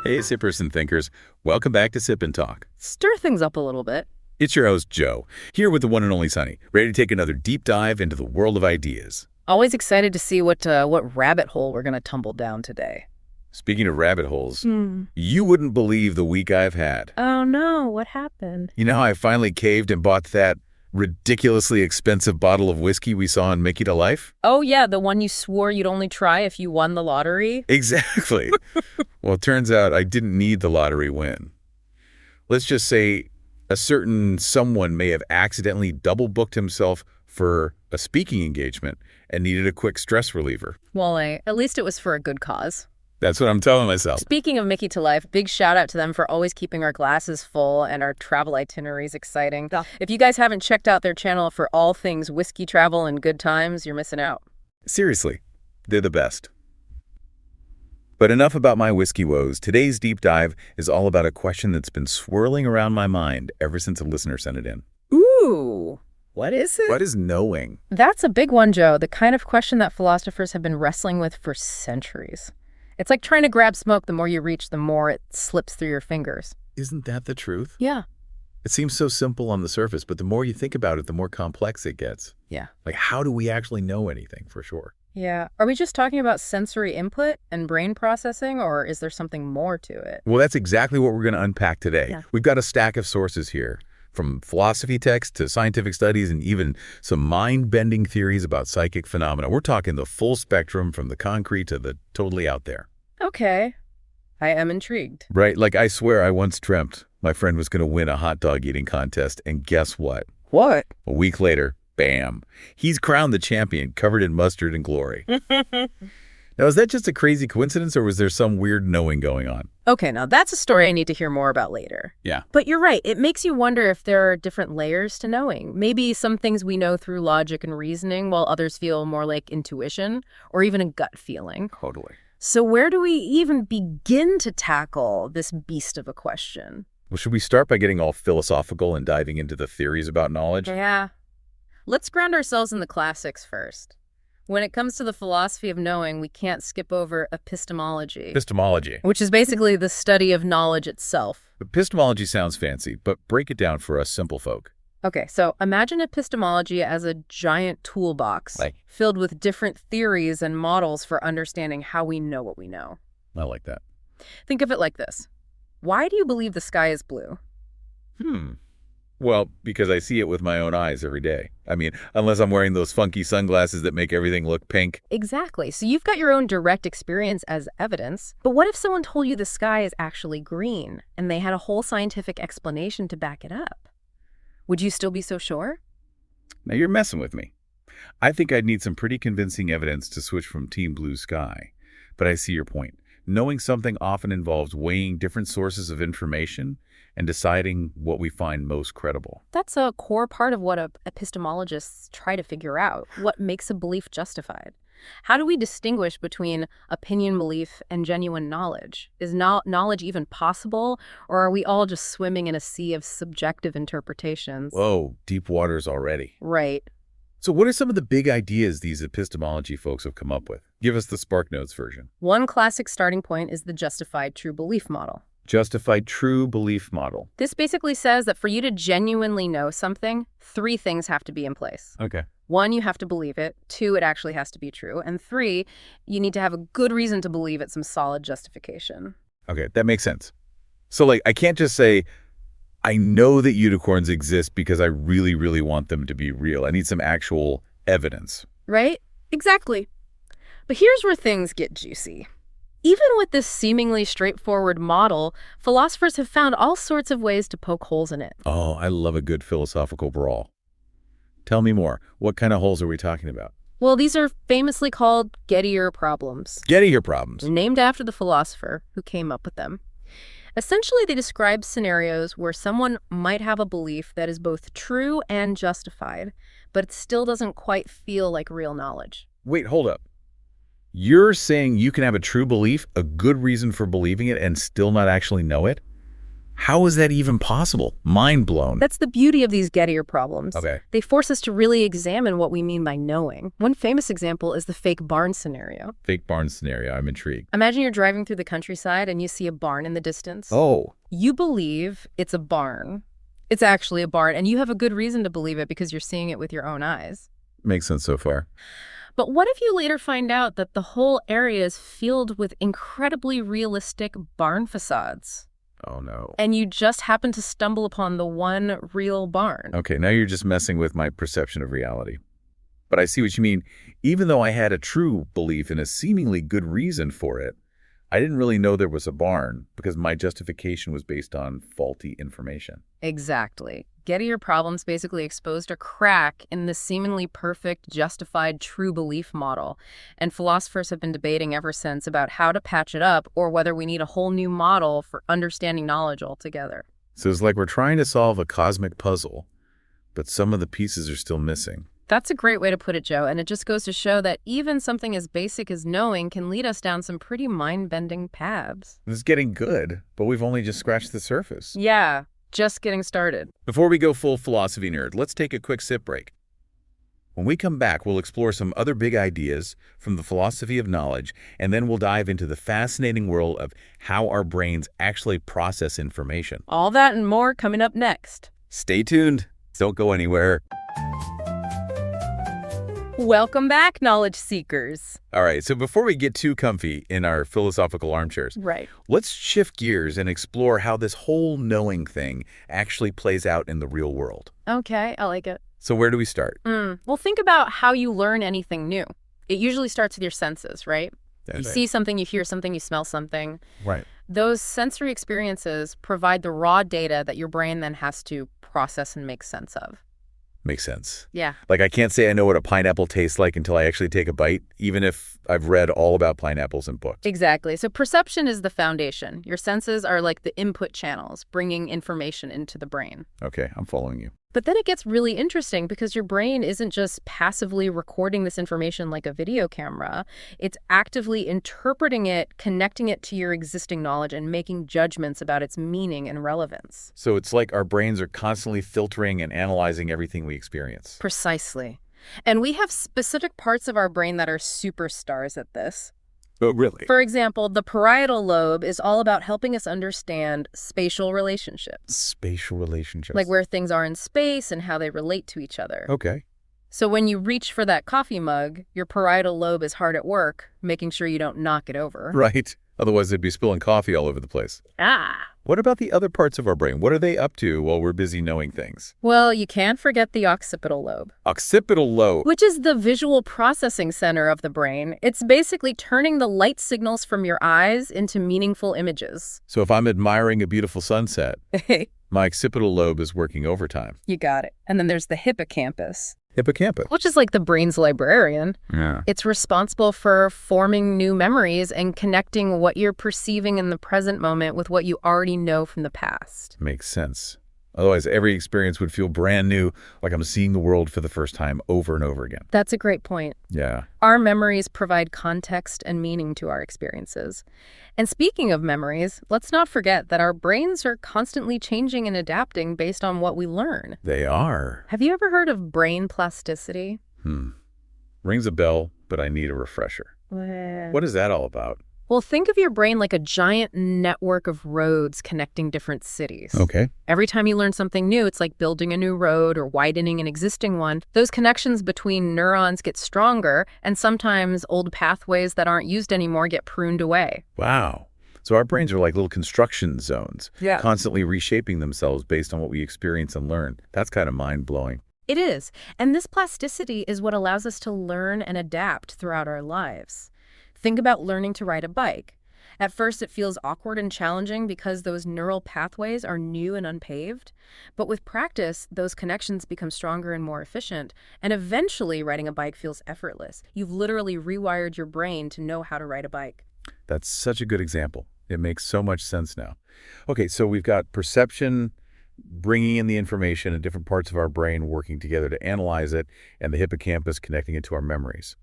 Hey, sippers and thinkers. Welcome back to Sip and Talk. Stir things up a little bit. It's your host, Joe, here with the one and only Sunny, ready to take another deep dive into the world of ideas. Always excited to see what rabbit hole we're going to tumble down today. Speaking of rabbit holes, you wouldn't believe the week I've had. Oh, no. What happened? You know how I finally caved and bought that ridiculously expensive bottle of whiskey we saw in Mickytolife? Oh, yeah. The one you swore you'd only try if you won the lottery? Exactly. Well, it turns out I didn't need the lottery win. Let's just say a certain someone may have accidentally double-booked himself for a speaking engagement and needed a quick stress reliever. Well, at least it was for a good cause. That's what I'm telling myself. Speaking of Mickytolife, big shout out to them for always keeping our glasses full and our travel itineraries exciting. If you guys haven't checked out their channel for all things whiskey travel and good times, you're missing out. Seriously, they're the best. But enough about my whiskey woes. Today's deep dive is all about a question that's been swirling around my mind ever since a listener sent it in. Ooh, what is it? What is knowing? That's a big one, Joe. The kind of question that philosophers have been wrestling with for centuries. It's like trying to grab smoke. The more you reach, the more it slips through your fingers. Isn't that the truth? Yeah. It seems so simple on the surface, but the more you think about it, the more complex it gets. Yeah. Like, how do we actually know anything for sure? Yeah. Are we just talking about sensory input and brain processing, or is there something more to it? Well, that's exactly what we're going to unpack today. Yeah. We've got a stack of sources here, from philosophy texts to scientific studies and even some mind-bending theories about psychic phenomena. We're talking the full spectrum from the concrete to the totally out there. Okay. I am intrigued. Right? Like, I swear I once dreamt my friend was going to win a hot dog eating contest, and guess what? What? A week later, bam, he's crowned the champion, covered in mustard and glory. Now, is that just a crazy coincidence, or was there some weird knowing going on? Okay, now that's a story I need to hear more about later. Yeah. But you're right. It makes you wonder if there are different layers to knowing. Maybe some things we know through logic and reasoning, while others feel more like intuition or even a gut feeling. Totally. So where do we even begin to tackle this beast of a question? Well, should we start by getting all philosophical and diving into the theories about knowledge? Yeah. Let's ground ourselves in the classics first. When it comes to the philosophy of knowing, we can't skip over epistemology. Epistemology. Which is basically the study of knowledge itself. Epistemology sounds fancy, but break it down for us simple folk. Okay, so imagine epistemology as a giant toolbox filled with different theories and models for understanding how we know what we know. I like that. Think of it like this. Why do you believe the sky is blue? Well, because I see it with my own eyes every day. I mean, unless I'm wearing those funky sunglasses that make everything look pink. Exactly. So you've got your own direct experience as evidence. But what if someone told you the sky is actually green and they had a whole scientific explanation to back it up? Would you still be so sure? Now you're messing with me. I think I'd need some pretty convincing evidence to switch from Team Blue Sky. But I see your point. Knowing something often involves weighing different sources of information and deciding what we find most credible. That's a core part of what epistemologists try to figure out. What makes a belief justified? How do we distinguish between opinion belief and genuine knowledge? Is knowledge even possible, or are we all just swimming in a sea of subjective interpretations? Whoa, deep waters already. Right. So what are some of the big ideas these epistemology folks have come up with? Give us the SparkNotes version. One classic starting point is the justified true belief model. Justified true belief model. This basically says that for you to genuinely know something, 3 things have to be in place. Okay. 1, you have to believe it. 2, it actually has to be true. And 3, you need to have a good reason to believe it, some solid justification. Okay, that makes sense. So, like, I can't just say, I know that unicorns exist because I really, really want them to be real. I need some actual evidence. Right? Exactly. But here's where things get juicy. Even with this seemingly straightforward model, philosophers have found all sorts of ways to poke holes in it. Oh, I love a good philosophical brawl. Tell me more. What kind of holes are we talking about? Well, these are famously called Gettier problems. Gettier problems. Named after the philosopher who came up with them. Essentially, they describe scenarios where someone might have a belief that is both true and justified, but it still doesn't quite feel like real knowledge. Wait, hold up. You're saying you can have a true belief, a good reason for believing it, and still not actually know it? How is that even possible? Mind blown. That's the beauty of these get-here problems. Okay. They force us to really examine what we mean by knowing. One famous example is the fake barn scenario. Fake barn scenario. I'm intrigued. Imagine you're driving through the countryside and you see a barn in the distance. Oh. You believe it's a barn. It's actually a barn, and you have a good reason to believe it because you're seeing it with your own eyes. Makes sense so far. But what if you later find out that the whole area is filled with incredibly realistic barn facades? Oh, no. And you just happen to stumble upon the one real barn. Okay, now you're just messing with my perception of reality. But I see what you mean. Even though I had a true belief in a seemingly good reason for it, I didn't really know there was a barn because my justification was based on faulty information. Exactly. Get-here problems basically exposed a crack in the seemingly perfect, justified, true belief model. And philosophers have been debating ever since about how to patch it up or whether we need a whole new model for understanding knowledge altogether. So it's like we're trying to solve a cosmic puzzle, but some of the pieces are still missing. That's a great way to put it, Joe, and it just goes to show that even something as basic as knowing can lead us down some pretty mind-bending paths. This is getting good, but we've only just scratched the surface. Yeah, just getting started. Before we go full philosophy nerd, let's take a quick sip break. When we come back, we'll explore some other big ideas from the philosophy of knowledge, and then we'll dive into the fascinating world of how our brains actually process information. All that and more coming up next. Stay tuned. Don't go anywhere. Welcome back, knowledge seekers. All right, so before we get too comfy in our philosophical armchairs, Right. let's shift gears and explore how this whole knowing thing actually plays out in the real world. Okay, I like it. So where do we start? Well, think about how you learn anything new. It usually starts with your senses, right? That's You right. see something, you hear something, you smell something. Right. Those sensory experiences provide the raw data that your brain then has to process and make sense of. Makes sense. Yeah. Like, I can't say I know what a pineapple tastes like until I actually take a bite, even if I've read all about pineapples in books. Exactly. So perception is the foundation. Your senses are like the input channels, bringing information into the brain. Okay, I'm following you. But then it gets really interesting because your brain isn't just passively recording this information like a video camera. It's actively interpreting it, connecting it to your existing knowledge, and making judgments about its meaning and relevance. So it's like our brains are constantly filtering and analyzing everything we experience. Precisely. And we have specific parts of our brain that are superstars at this. Oh, really? For example, the parietal lobe is all about helping us understand spatial relationships. Spatial relationships. Like where things are in space and how they relate to each other. Okay. So when you reach for that coffee mug, your parietal lobe is hard at work, making sure you don't knock it over. Right. Otherwise, they'd be spilling coffee all over the place. Ah. What about the other parts of our brain? What are they up to while we're busy knowing things? Well, you can't forget the occipital lobe, Occipital lobe. which is the visual processing center of the brain. It's basically turning the light signals from your eyes into meaningful images. So if I'm admiring a beautiful sunset, my occipital lobe is working overtime. You got it. And then there's the hippocampus, Hippocampus. which is like the brain's librarian. Yeah. It's responsible for forming new memories and connecting what you're perceiving in the present moment with what you already know from the past. Makes sense. Otherwise, every experience would feel brand new, like I'm seeing the world for the first time over and over again. That's a great point. Yeah. Our memories provide context and meaning to our experiences. And speaking of memories, let's not forget that our brains are constantly changing and adapting based on what we learn. They are. Have you ever heard of brain plasticity? Rings a bell, but I need a refresher. What is that all about? Well, think of your brain like a giant network of roads connecting different cities. Okay. Every time you learn something new, it's like building a new road or widening an existing one. Those connections between neurons get stronger, and sometimes old pathways that aren't used anymore get pruned away. Wow. So our brains are like little construction zones, Yeah. constantly reshaping themselves based on what we experience and learn. That's kind of mind-blowing. It is. And this plasticity is what allows us to learn and adapt throughout our lives. Think about learning to ride a bike. At first, it feels awkward and challenging because those neural pathways are new and unpaved. But with practice, those connections become stronger and more efficient. And eventually, riding a bike feels effortless. You've literally rewired your brain to know how to ride a bike. That's such a good example. It makes so much sense now. Okay, so we've got perception, bringing in the information, and different parts of our brain working together to analyze it, and the hippocampus connecting it to our memories.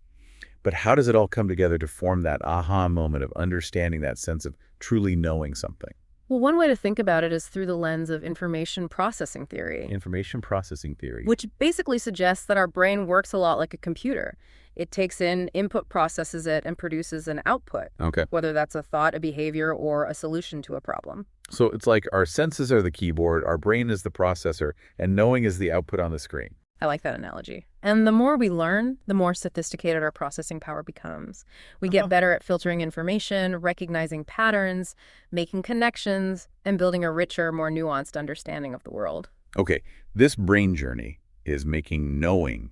But how does it all come together to form that aha moment of understanding, that sense of truly knowing something? Well, one way to think about it is through the lens of information processing theory. Information processing theory. Which basically suggests that our brain works a lot like a computer. It takes in input, processes it, and produces an output. Okay. Whether that's a thought, a behavior, or a solution to a problem. So it's like our senses are the keyboard, our brain is the processor, and knowing is the output on the screen. I like that analogy. And the more we learn, the more sophisticated our processing power becomes. We get better at filtering information, recognizing patterns, making connections, and building a richer, more nuanced understanding of the world. Okay, this brain journey is making knowing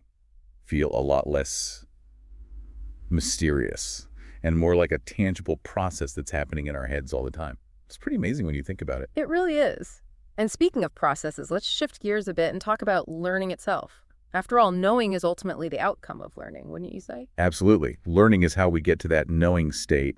feel a lot less mysterious and more like a tangible process that's happening in our heads all the time. It's pretty amazing when you think about it. It really is. And speaking of processes, let's shift gears a bit and talk about learning itself. After all, knowing is ultimately the outcome of learning, wouldn't you say? Absolutely. Learning is how we get to that knowing state.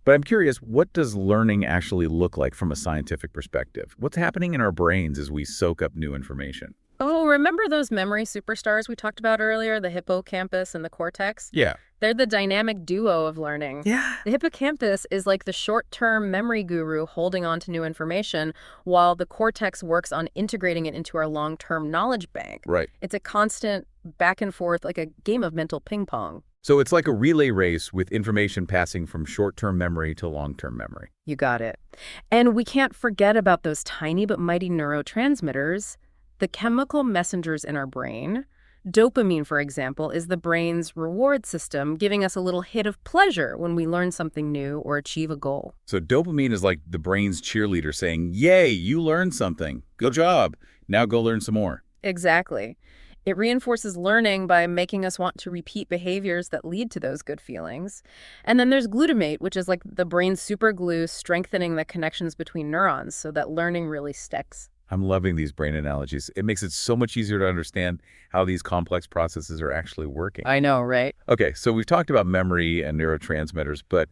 But I'm curious, what does learning actually look like from a scientific perspective? What's happening in our brains as we soak up new information? Oh, remember those memory superstars we talked about earlier, the hippocampus and the cortex? Yeah. They're the dynamic duo of learning. Yeah. The hippocampus is like the short-term memory guru holding on to new information, while the cortex works on integrating it into our long-term knowledge bank. Right. It's a constant back and forth, like a game of mental ping pong. So it's like a relay race with information passing from short-term memory to long-term memory. You got it. And we can't forget about those tiny but mighty neurotransmitters, the chemical messengers in our brain. Dopamine, for example, is the brain's reward system, giving us a little hit of pleasure when we learn something new or achieve a goal. So dopamine is like the brain's cheerleader saying, yay, you learned something. Good job. Now go learn some more. Exactly. It reinforces learning by making us want to repeat behaviors that lead to those good feelings. And then there's glutamate, which is like the brain's super glue, strengthening the connections between neurons so that learning really sticks. I'm loving these brain analogies. It makes it so much easier to understand how these complex processes are actually working. I know, right? Okay, so we've talked about memory and neurotransmitters, but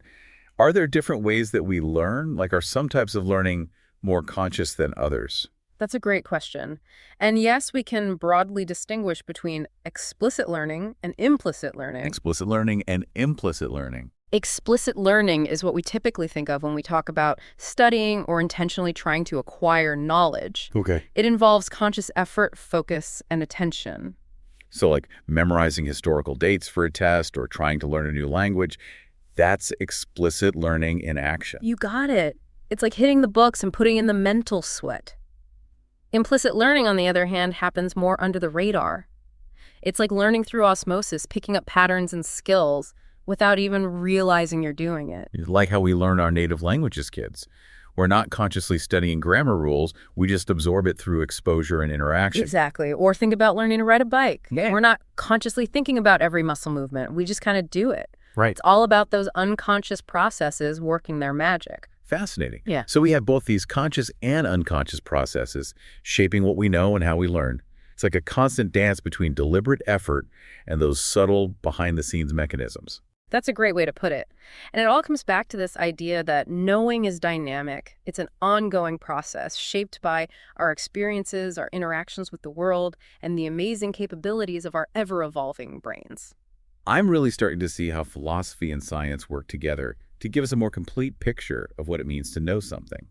are there different ways that we learn? Like, are some types of learning more conscious than others? That's a great question. And yes, we can broadly distinguish between explicit learning and implicit learning. Explicit learning and implicit learning. Explicit learning is what we typically think of when we talk about studying or intentionally trying to acquire knowledge. Okay. It involves conscious effort, focus, and attention. So like memorizing historical dates for a test or trying to learn a new language, that's explicit learning in action. You got it. It's like hitting the books and putting in the mental sweat. Implicit learning, on the other hand, happens more under the radar. It's like learning through osmosis, picking up patterns and skills without even realizing you're doing it. It's like how we learn our native language as kids. We're not consciously studying grammar rules. We just absorb it through exposure and interaction. Exactly. Or think about learning to ride a bike. Yeah. We're not consciously thinking about every muscle movement. We just kind of do it. Right. It's all about those unconscious processes working their magic. Fascinating. Yeah. So we have both these conscious and unconscious processes shaping what we know and how we learn. It's like a constant dance between deliberate effort and those subtle behind-the-scenes mechanisms. That's a great way to put it. And it all comes back to this idea that knowing is dynamic. It's an ongoing process shaped by our experiences, our interactions with the world, and the amazing capabilities of our ever-evolving brains. I'm really starting to see how philosophy and science work together to give us a more complete picture of what it means to know something.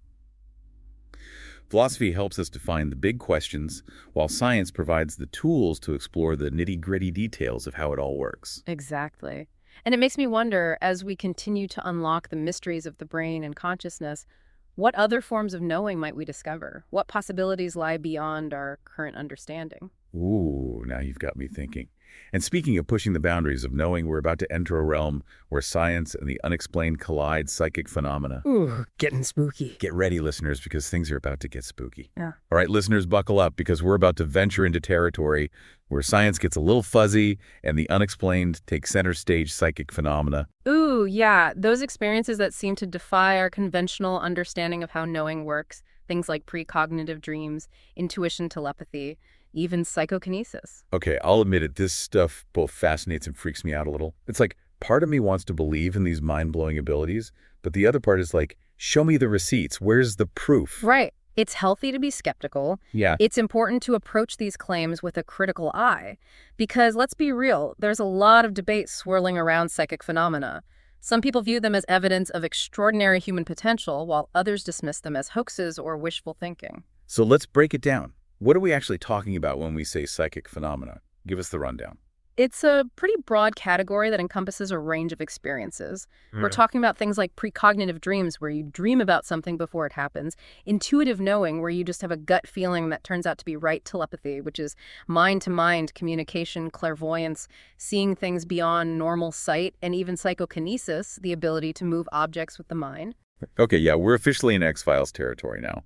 Philosophy helps us define the big questions, while science provides the tools to explore the nitty-gritty details of how it all works. Exactly. And it makes me wonder, as we continue to unlock the mysteries of the brain and consciousness, what other forms of knowing might we discover? What possibilities lie beyond our current understanding? Ooh, now you've got me thinking. And speaking of pushing the boundaries of knowing, we're about to enter a realm where science and the unexplained collide psychic phenomena. Ooh, getting spooky. Get ready, listeners, because things are about to get spooky. Yeah. All right, listeners, buckle up, because we're about to venture into territory where science gets a little fuzzy and the unexplained take center stage psychic phenomena. Ooh, yeah, those experiences that seem to defy our conventional understanding of how knowing works, things like precognitive dreams, intuition, telepathy, even psychokinesis. Okay, I'll admit it, this stuff both fascinates and freaks me out a little. It's like, part of me wants to believe in these mind-blowing abilities, but the other part is like, show me the receipts, where's the proof? Right. It's healthy to be skeptical. Yeah. It's important to approach these claims with a critical eye. Because let's be real, there's a lot of debate swirling around psychic phenomena. Some people view them as evidence of extraordinary human potential, while others dismiss them as hoaxes or wishful thinking. So let's break it down. What are we actually talking about when we say psychic phenomena? Give us the rundown. It's a pretty broad category that encompasses a range of experiences. We're talking about things like precognitive dreams, where you dream about something before it happens, intuitive knowing, where you just have a gut feeling that turns out to be right, telepathy, which is mind-to-mind communication, clairvoyance, seeing things beyond normal sight, and even psychokinesis, the ability to move objects with the mind. Okay, yeah, we're officially in X-Files territory now.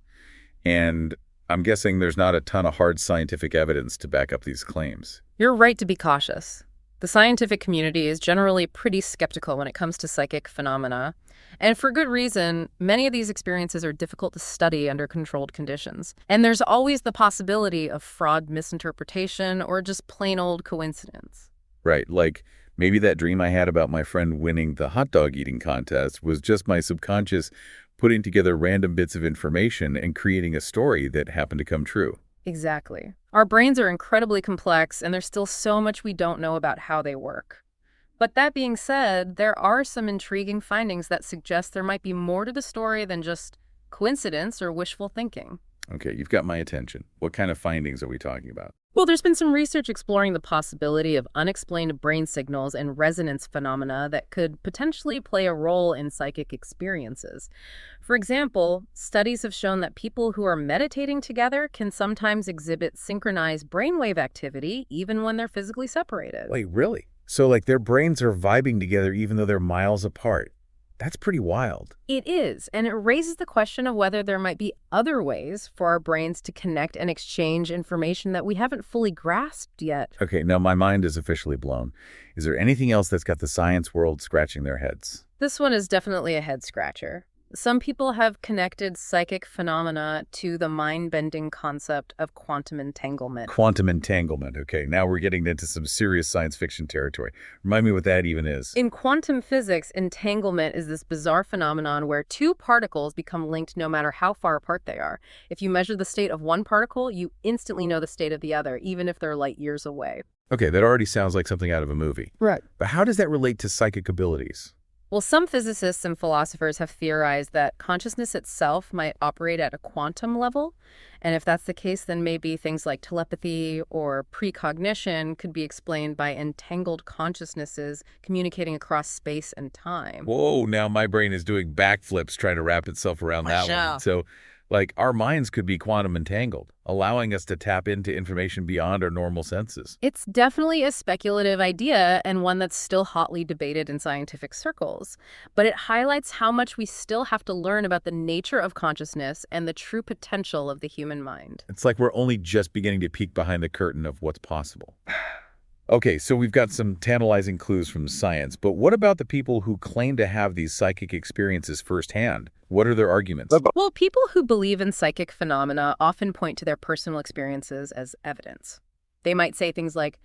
And I'm guessing there's not a ton of hard scientific evidence to back up these claims. You're right to be cautious. The scientific community is generally pretty skeptical when it comes to psychic phenomena. And for good reason, many of these experiences are difficult to study under controlled conditions. And there's always the possibility of fraud, misinterpretation, or just plain old coincidence. Right, like maybe that dream I had about my friend winning the hot dog eating contest was just my subconscious putting together random bits of information and creating a story that happened to come true. Exactly. Our brains are incredibly complex, and there's still so much we don't know about how they work. But that being said, there are some intriguing findings that suggest there might be more to the story than just coincidence or wishful thinking. Okay, you've got my attention. What kind of findings are we talking about? Well, there's been some research exploring the possibility of unexplained brain signals and resonance phenomena that could potentially play a role in psychic experiences. For example, studies have shown that people who are meditating together can sometimes exhibit synchronized brainwave activity even when they're physically separated. Wait, really? So like their brains are vibing together even though they're miles apart. That's pretty wild. It is, and it raises the question of whether there might be other ways for our brains to connect and exchange information that we haven't fully grasped yet. Okay, now my mind is officially blown. Is there anything else that's got the science world scratching their heads? This one is definitely a head-scratcher. Some people have connected psychic phenomena to the mind-bending concept of quantum entanglement. Quantum entanglement. Okay, now we're getting into some serious science fiction territory. Remind me what that even is. In quantum physics, entanglement is this bizarre phenomenon where two particles become linked no matter how far apart they are. If you measure the state of one particle, you instantly know the state of the other, even if they're light years away. Okay, that already sounds like something out of a movie. Right. But how does that relate to psychic abilities? Well, some physicists and philosophers have theorized that consciousness itself might operate at a quantum level. And if that's the case, then maybe things like telepathy or precognition could be explained by entangled consciousnesses communicating across space and time. Whoa, now my brain is doing backflips trying to wrap itself around that one. So, like, our minds could be quantum entangled, allowing us to tap into information beyond our normal senses. It's definitely a speculative idea and one that's still hotly debated in scientific circles. But it highlights how much we still have to learn about the nature of consciousness and the true potential of the human mind. It's like we're only just beginning to peek behind the curtain of what's possible. Okay, so we've got some tantalizing clues from science, but what about the people who claim to have these psychic experiences firsthand? What are their arguments? Well, people who believe in psychic phenomena often point to their personal experiences as evidence. They might say things like,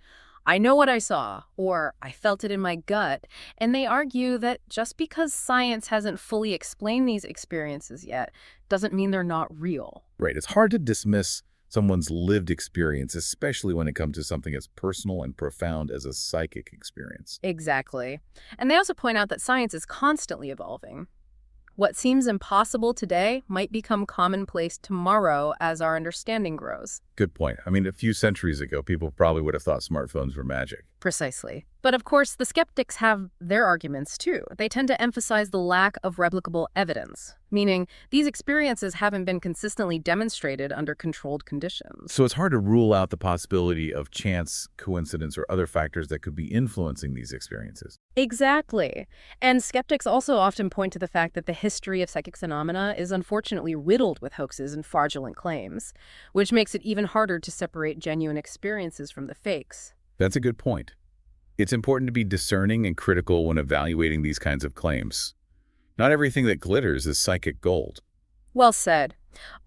"I know what I saw," or "I felt it in my gut," and they argue that just because science hasn't fully explained these experiences yet doesn't mean they're not real. Right, it's hard to dismiss someone's lived experience, especially when it comes to something as personal and profound as a psychic experience. Exactly. And they also point out that science is constantly evolving. What seems impossible today might become commonplace tomorrow as our understanding grows. Good point. I mean, a few centuries ago, people probably would have thought smartphones were magic. Precisely. But of course, the skeptics have their arguments too. They tend to emphasize the lack of replicable evidence, meaning these experiences haven't been consistently demonstrated under controlled conditions. So it's hard to rule out the possibility of chance, coincidence, or other factors that could be influencing these experiences. Exactly. And skeptics also often point to the fact that the history of psychic phenomena is unfortunately riddled with hoaxes and fraudulent claims, which makes it even harder to separate genuine experiences from the fakes. That's a good point. It's important to be discerning and critical when evaluating these kinds of claims. Not everything that glitters is psychic gold. Well said.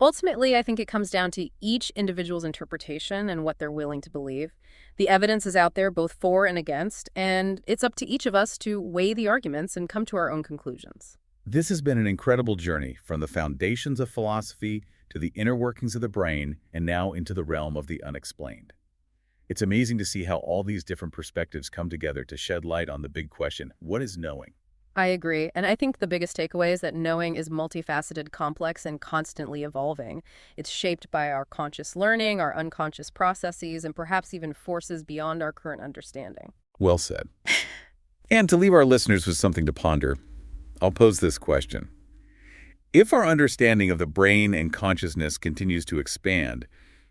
Ultimately, I think it comes down to each individual's interpretation and what they're willing to believe. The evidence is out there both for and against, and it's up to each of us to weigh the arguments and come to our own conclusions. This has been an incredible journey from the foundations of philosophy to the inner workings of the brain and now into the realm of the unexplained. It's amazing to see how all these different perspectives come together to shed light on the big question, what is knowing? I agree. And I think the biggest takeaway is that knowing is multifaceted, complex, and constantly evolving. It's shaped by our conscious learning, our unconscious processes, and perhaps even forces beyond our current understanding. Well said. And to leave our listeners with something to ponder, I'll pose this question. If our understanding of the brain and consciousness continues to expand,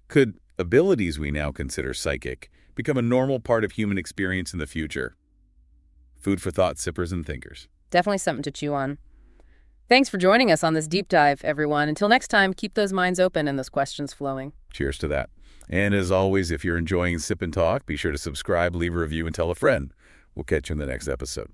could abilities we now consider psychic become a normal part of human experience in the future? Food for thought, sippers and thinkers. Definitely something to chew on. Thanks for joining us on this deep dive, everyone. Until next time, keep those minds open and those questions flowing. Cheers to that. And as always, if you're enjoying Sip and Talk, be sure to subscribe, leave a review, and tell a friend. We'll catch you in the next episode.